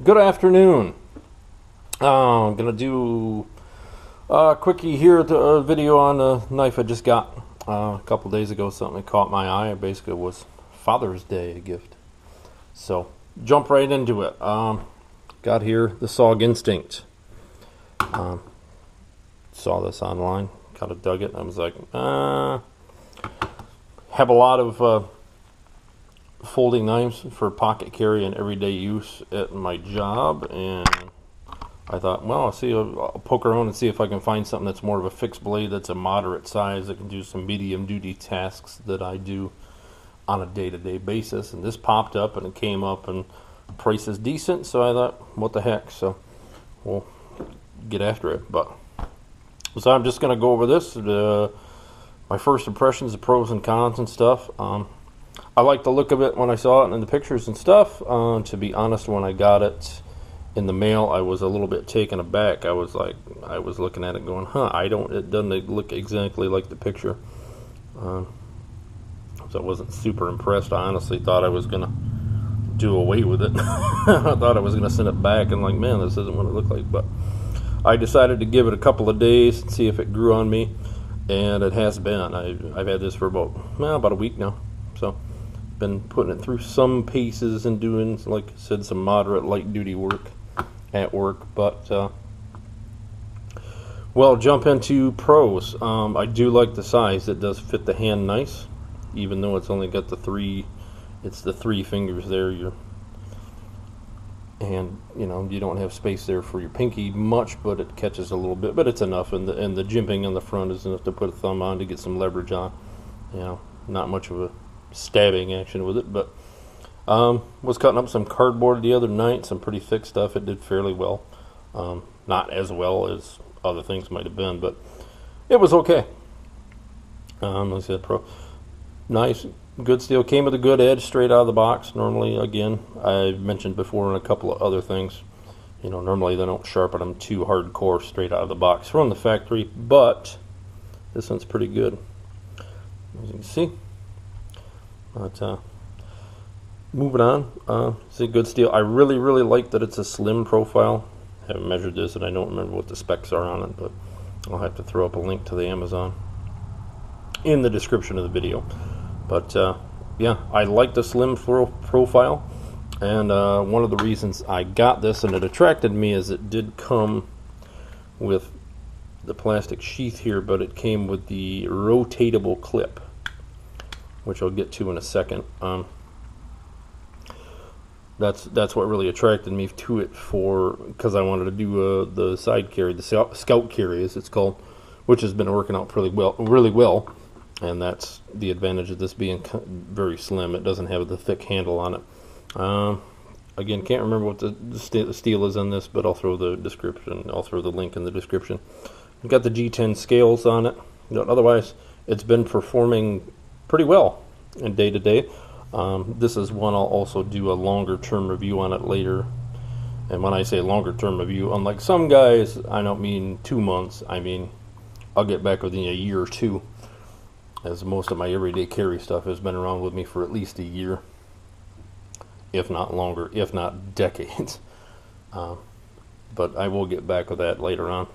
Good afternoon. I'm gonna do a quickie here, a video on a knife I just got a couple days ago. Something that caught my eye. It basically was Father's Day gift. So jump right into it. Got here the SOG Instinct. Saw this online, kind of dug it. I was like, have a lot of folding knives for pocket carry and everyday use at my job, and I thought, well, I'll poke around and see if I can find something that's more of a fixed blade, that's a moderate size, that can do some medium duty tasks that I do on a day-to-day basis. And this popped up and it came up and price is decent, so I thought, what the heck, so we'll get after it. So I'm just going to go over this, my first impressions, the pros and cons and stuff. I like the look of it when I saw it in the pictures and stuff. To be honest, when I got it in the mail, I was a little bit taken aback. I was looking at it going, it doesn't look exactly like the picture. So I wasn't super impressed. I honestly thought I was going to do away with it. I thought I was going to send it back and like, man, this isn't what it looked like. But I decided to give it a couple of days and see if it grew on me. And it has been. I've had this for about a week now. So been putting it through some paces and doing, like I said, some moderate light duty work at work. But jump into pros. I do like the size. It does fit the hand nice, even though it's only got the three fingers there. And you don't have space there for your pinky much, but it catches a little bit, but it's enough. And the jimping on the front is enough to put a thumb on to get some leverage on. Not much of a stabbing action with it, but was cutting up some cardboard the other night, some pretty thick stuff. It did fairly well, not as well as other things might have been, but it was okay. Like I said, nice, good steel, came with a good edge straight out of the box. Normally, again, I've mentioned before in a couple of other things, normally they don't sharpen them too hardcore straight out of the box from the factory, but this one's pretty good, as you can see. But moving on, it's a good steel. I really like that it's a slim profile. I haven't measured this and I don't remember what the specs are on it, but I'll have to throw up a link to the Amazon in the description of the video. But yeah, I like the slim profile, and one of the reasons I got this and it attracted me is it did come with the plastic sheath here, but it came with the rotatable clip, which I'll get to in a second. That's what really attracted me to it, because I wanted to do the side carry, the scout carry as it's called, which has been working out really well, and that's the advantage of this being very slim. It doesn't have the thick handle on it. Again, can't remember what the steel is on this, but I'll throw the link in the description. We've got the G10 scales on it. Otherwise, it's been performing pretty well in day to day. This is one I'll also do a longer term review on it later. And when I say longer term review, unlike some guys, I don't mean 2 months. I mean, I'll get back within a year or two, as most of my everyday carry stuff has been around with me for at least a year, if not longer, if not decades. But I will get back with that later on.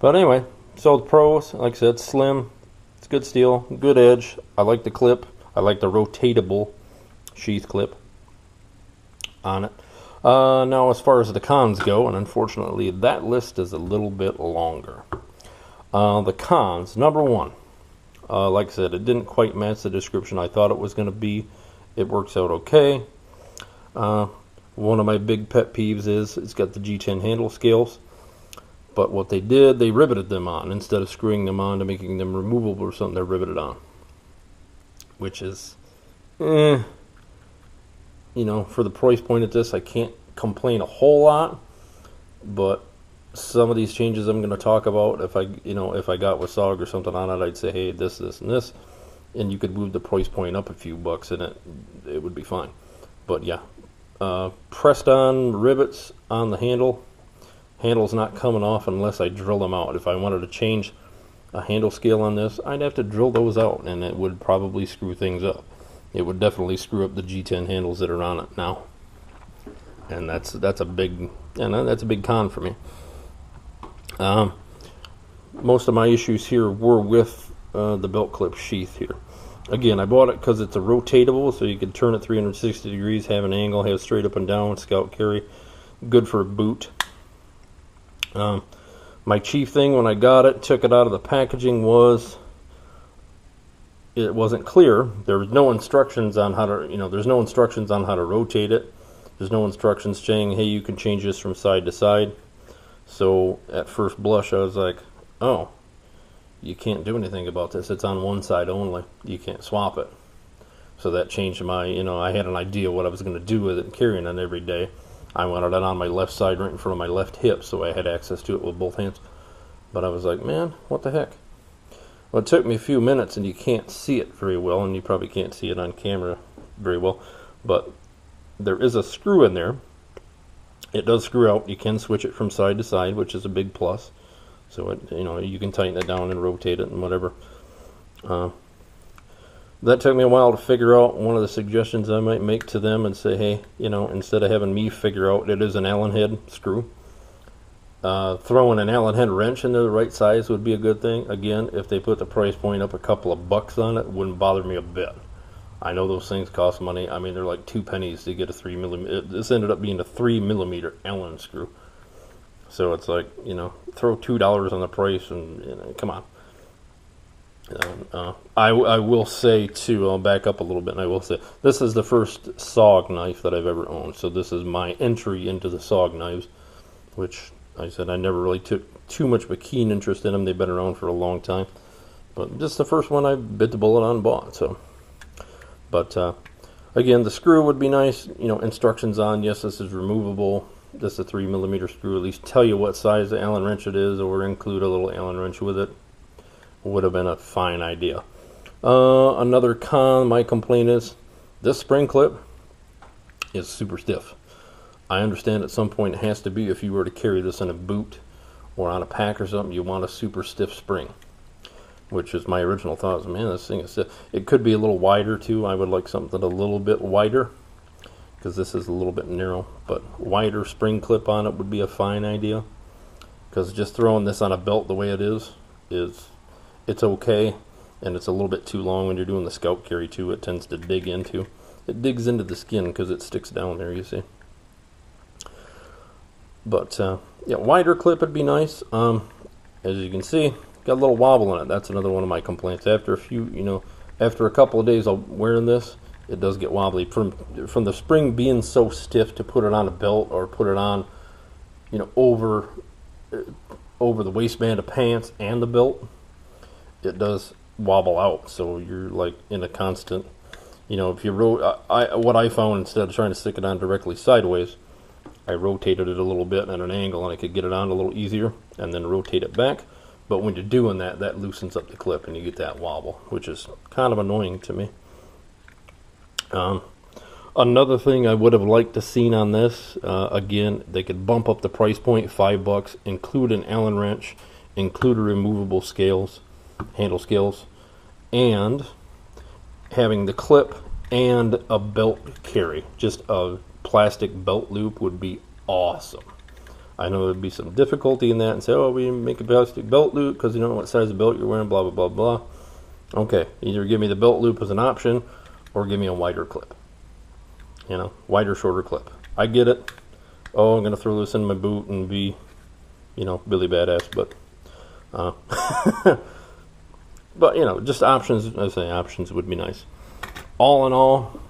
But anyway, so the pros, like I said, slim. It's good steel, good edge. I like the clip. I like the rotatable sheath clip on it. Now, as far as the cons go, and unfortunately that list is a little bit longer. The cons, number one, like I said, it didn't quite match the description I thought it was going to be. It works out okay. One of my big pet peeves is it's got the G10 handle scales. But what they did, they riveted them on. Instead of screwing them on to making them removable or something, they're riveted on. Which is, for the price point of this, I can't complain a whole lot. But some of these changes I'm going to talk about, if I got with SOG or something on it, I'd say, hey, this, and this. And you could move the price point up a few bucks and it would be fine. But yeah, pressed on rivets on the handle. Handle's not coming off unless I drill them out. If I wanted to change a handle scale on this, I'd have to drill those out, and it would probably screw things up. It would definitely screw up the G10 handles that are on it now. and that's a big con for me. Most of my issues here were with the belt clip sheath here. Again, I bought it because it's a rotatable, so you can turn it 360 degrees, have an angle, have straight up and down, scout carry, good for a boot. My chief thing when I got it, took it out of the packaging, was it wasn't clear. There was no instructions on how to, there's no instructions on how to rotate it. There's no instructions saying, hey, you can change this from side to side. So at first blush, I was like, oh, you can't do anything about this. It's on one side only. You can't swap it. So that changed my, I had an idea what I was going to do with it and carrying it every day. I wanted it on my left side, right in front of my left hip, so I had access to it with both hands. But I was like, man, what the heck? Well, it took me a few minutes, and you can't see it very well, and you probably can't see it on camera very well. But there is a screw in there. It does screw out. You can switch it from side to side, which is a big plus. So it, you can tighten it down and rotate it and whatever. That took me a while to figure out. One of the suggestions I might make to them and say, hey, instead of having me figure out it is an Allen head screw, throwing an Allen head wrench into the right size would be a good thing. Again, if they put the price point up a couple of bucks on it, wouldn't bother me a bit. I know those things cost money. I mean, they're like 2 pennies to get a 3mm. This ended up being a 3mm Allen screw. So it's like, throw $2 on the price and come on. I will say too, I'll back up a little bit, and I will say this is the first SOG knife that I've ever owned. So this is my entry into the SOG knives, which I said I never really took too much of a keen interest in them. They've been around for a long time, but this is the first one I bit the bullet on and bought. So, but again, the screw would be nice. Instructions on, yes, this is removable. This is a 3mm screw. At least tell you what size the Allen wrench it is, or include a little Allen wrench with it. Would have been a fine idea. Another con, my complaint is, this spring clip is super stiff. I understand at some point it has to be if you were to carry this in a boot or on a pack or something, you want a super stiff spring. Which is my original thought, was, man, this thing is stiff. It could be a little wider too. I would like something a little bit wider, because this is a little bit narrow. But wider spring clip on it would be a fine idea. Because just throwing this on a belt the way it is it's okay, and it's a little bit too long when you're doing the scout carry too. It tends to dig into. It digs into the skin because it sticks down there, you see. But yeah, wider clip would be nice. As you can see, got a little wobble in it. That's another one of my complaints. After a couple of days of wearing this, it does get wobbly from the spring being so stiff to put it on a belt or put it on, over the waistband of pants and the belt. It does wobble out, so you're like in a constant, if you what I found, instead of trying to stick it on directly sideways, I rotated it a little bit at an angle, and I could get it on a little easier, and then rotate it back. But when you're doing that, that loosens up the clip, and you get that wobble, which is kind of annoying to me. Another thing I would have liked to seen on this, again, they could bump up the price point $5, include an Allen wrench, include a removable handle scales, and having the clip and a belt carry. Just a plastic belt loop would be awesome. I know there'd be some difficulty in that, and say, oh, we make a plastic belt loop because you don't know what size of belt you're wearing, blah, blah, blah, blah. Okay, either give me the belt loop as an option, or give me a wider clip. Wider, shorter clip. I get it. Oh, I'm going to throw this in my boot and be, Billy Badass, but but, just options. I say options would be nice. All in all,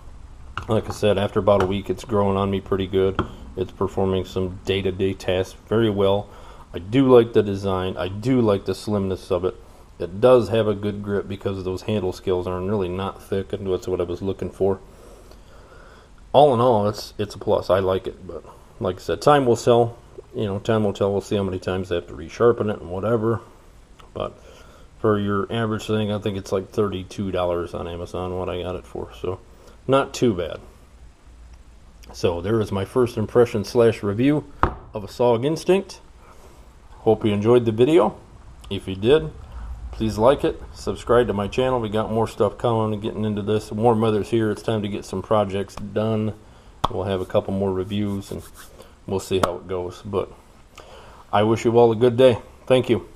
like I said, after about a week, it's growing on me pretty good. It's performing some day-to-day tasks very well. I do like the design. I do like the slimness of it. It does have a good grip because those handle scales are really not thick, and that's what I was looking for. All in all, it's a plus. I like it, but like I said, time will tell. Time will tell. We'll see how many times I have to resharpen it and whatever. But for your average thing, I think it's like $32 on Amazon, what I got it for. So not too bad. So there is my first impression / review of a SOG Instinct. Hope you enjoyed the video. If you did, please like it. Subscribe to my channel. We got more stuff coming and getting into this. Warm weather's here. It's time to get some projects done we'll have a couple more reviews, and we'll see how it goes. But I wish you all a good day. Thank you.